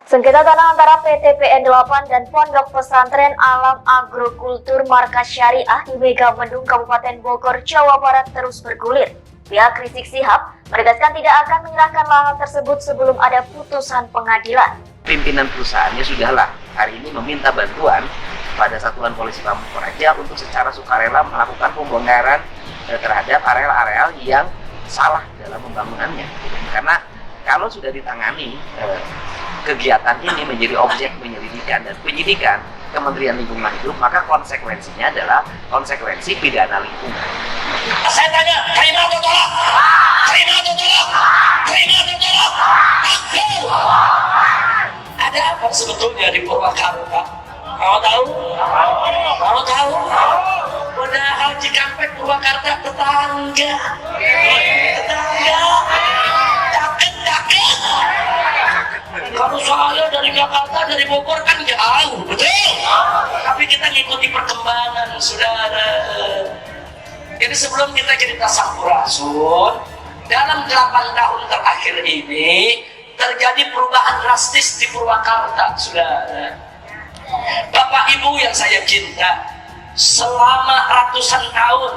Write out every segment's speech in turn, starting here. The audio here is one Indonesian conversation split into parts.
Sengketa tanah antara PT PN 8 dan Pondok Pesantren Alam Agrokultur Markas Syariah di Megamendung, Kabupaten Bogor, Jawa Barat terus bergulir. Pihak Rizik Syihab menegaskan tidak akan menyerahkan lahan tersebut sebelum ada putusan pengadilan. Pimpinan perusahaannya sudahlah hari ini meminta bantuan pada Satuan Polisi Pamung Praja untuk secara sukarela melakukan pembongkaran terhadap areal-areal yang salah dalam pembangunannya. Karena kalau sudah ditangani kegiatan ini menjadi objek penyelidikan dan penyidikan Kementerian Lingkungan Hidup, maka konsekuensinya adalah konsekuensi pidana lingkungan. Saya tanya, terima atau tolak? Terima atau tolak? Terima atau tolak? Ada apa sebetulnya di Purwakarta? Mau tahu? Mau tahu? Padahal Cikampek Purwakarta tetangga. Kalau soalnya dari Jakarta, dari Bogor kan jauh, betul? Tapi kita ngikuti perkembangan, saudara. Jadi sebelum kita cerita sampurasun, dalam 8 tahun terakhir ini terjadi perubahan drastis di Purwakarta, saudara. Bapak Ibu yang saya cinta, selama ratusan tahun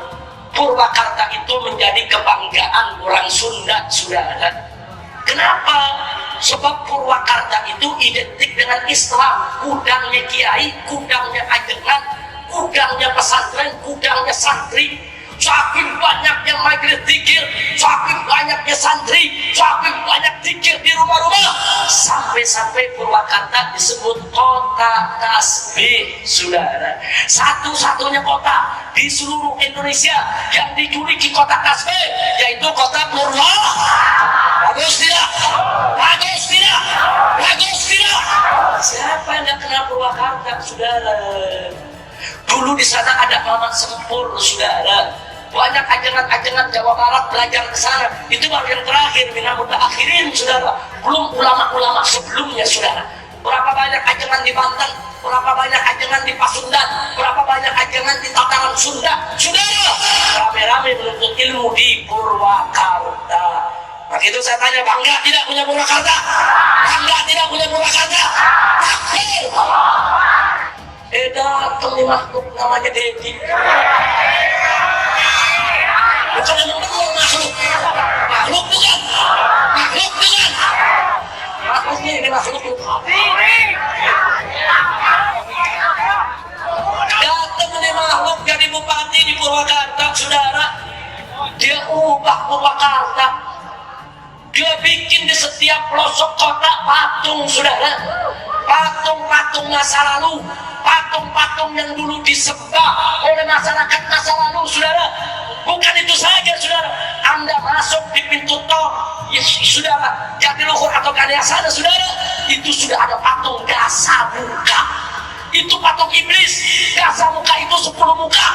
Purwakarta itu menjadi kebanggaan orang Sunda, saudara. Kenapa? Sebab Purwakarta itu identik dengan Islam, gudangnya kiai, gudangnya ajengan, gudangnya pesantren, gudangnya santri. Saking banyaknya majelis zikir, saking banyaknya santri, saking banyak zikir di rumah-rumah, sampai-sampai Purwakarta disebut kota tasbih, saudara. Satu-satunya kota di seluruh Indonesia yang dijuluki kota tasbih, yaitu kota Purwakarta. Bagus tidak? Bagus tidak? Bagus tidak? Siapa yang tidak kenal Purwakarta, saudara? Dulu di sana ada Mamat Sempur, saudara. Banyak ajengan-ajengan Jawa Barat belajar ke sana. Itu baru yang terakhir, minamut akhirin, saudara. Belum ulama-ulama sebelumnya, saudara. Berapa banyak ajengan di Banten, berapa banyak ajengan di Pasundan, berapa banyak ajengan di Tataran Sunda, saudara. Rame-rame menuntut ilmu di Purwakarta. Maka itu saya tanya, bangga tidak punya Purwakarta? Bangga tidak punya Purwakarta? Takbir! Datang nih makhluk namanya Dedi. Bukan yang benar makhluk. Makhluk bukan. Makhluk bukan. Makhluknya ini makhluk. Datang nih makhluk jadi bupati di Purwakarta, saudara. Dia ubah Purwakarta. Dia bikin di setiap pelosok kota patung, saudara. Patung-patung masa lalu, patung-patung yang dulu disembah oleh masyarakat masa lalu, saudara. Bukan itu saja, saudara. Anda masuk di pintu tol, ya, saudara, Jatiluhur atau Gadea sana, saudara, itu sudah ada patung Dasamuka. Itu patung iblis. Dasamuka itu 10 muka.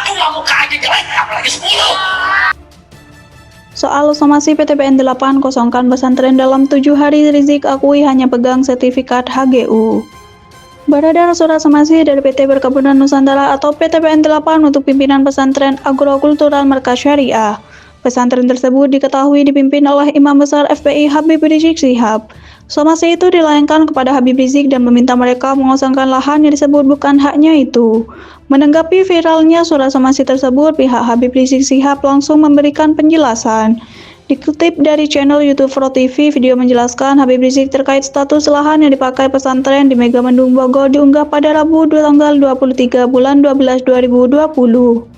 2 muka aja jelek, apalagi 10. Soal somasi PT PN 8 kosongkan pesantren dalam 7 hari, Rizik akui hanya pegang sertifikat HGU. Beredar surat somasi dari PT Perkebunan Nusantara atau PT PN 8 untuk pimpinan pesantren agrokultural Markas Syariah. Pesantren tersebut diketahui dipimpin oleh Imam Besar FPI Habib Rizik Syihab. Somasi itu dilayangkan kepada Habib Rizik dan meminta mereka mengosongkan lahan yang disebut bukan haknya itu. Menanggapi viralnya surat somasi tersebut, pihak Habib Rizik Syihab langsung memberikan penjelasan. Dikutip dari channel YouTube Pro TV, video menjelaskan Habib Rizik terkait status lahan yang dipakai pesantren di Megamendung Bogor diunggah pada Rabu tanggal 23 bulan 12 2020.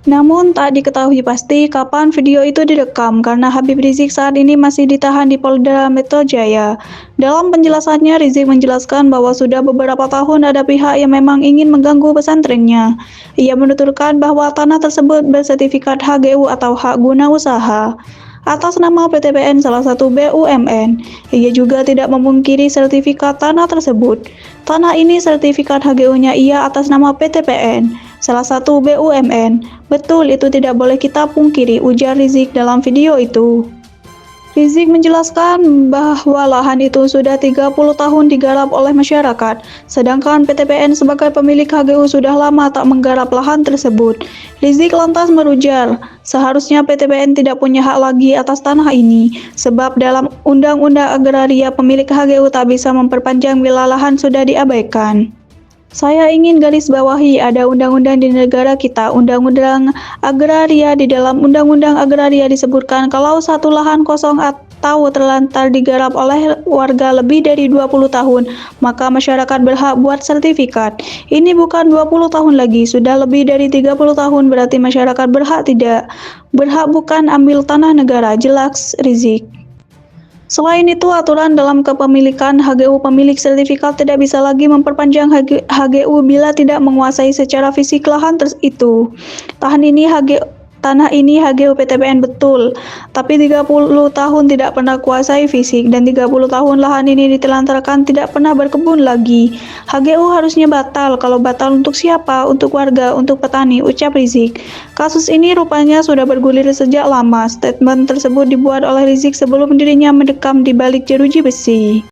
Namun tak diketahui pasti kapan video itu direkam karena Habib Rizik saat ini masih ditahan di Polda Metro Jaya. Dalam penjelasannya, Rizik menjelaskan bahwa sudah beberapa tahun ada pihak yang memang ingin mengganggu pesantrennya. Ia menuturkan bahwa tanah tersebut bersertifikat HGU atau hak guna usaha atas nama PT PN, salah satu BUMN. Ia juga tidak memungkiri sertifikat tanah tersebut. Tanah ini sertifikat HGU-nya ia atas nama PT PN, salah satu BUMN. Betul, itu tidak boleh kita pungkiri, ujar Rizik dalam video itu. Rizik menjelaskan bahwa lahan itu sudah 30 tahun digarap oleh masyarakat, sedangkan PTPN sebagai pemilik HGU sudah lama tak menggarap lahan tersebut. Rizik lantas merujar, seharusnya PTPN tidak punya hak lagi atas tanah ini, sebab dalam Undang-Undang Agraria pemilik HGU tak bisa memperpanjang bila lahan sudah diabaikan. Saya ingin garis bawahi ada undang-undang di negara kita, Undang-Undang Agraria. Di dalam Undang-Undang Agraria disebutkan kalau satu lahan kosong atau terlantar digarap oleh warga lebih dari 20 tahun, maka masyarakat berhak buat sertifikat. Ini bukan 20 tahun lagi, sudah lebih dari 30 tahun, berarti masyarakat berhak tidak. Berhak bukan ambil tanah negara, jelas Rizik. Selain itu, aturan dalam kepemilikan HGU pemilik sertifikat tidak bisa lagi memperpanjang HGU bila tidak menguasai secara fisik lahan itu. Tanah ini HGU PTPN betul, tapi 30 tahun tidak pernah kuasai fisik dan 30 tahun lahan ini ditelantarkan tidak pernah berkebun lagi. HGU harusnya batal. Kalau batal untuk siapa? Untuk warga, untuk petani, ucap Rizik. Kasus ini rupanya sudah bergulir sejak lama. Statement tersebut dibuat oleh Rizik sebelum dirinya mendekam di balik jeruji besi.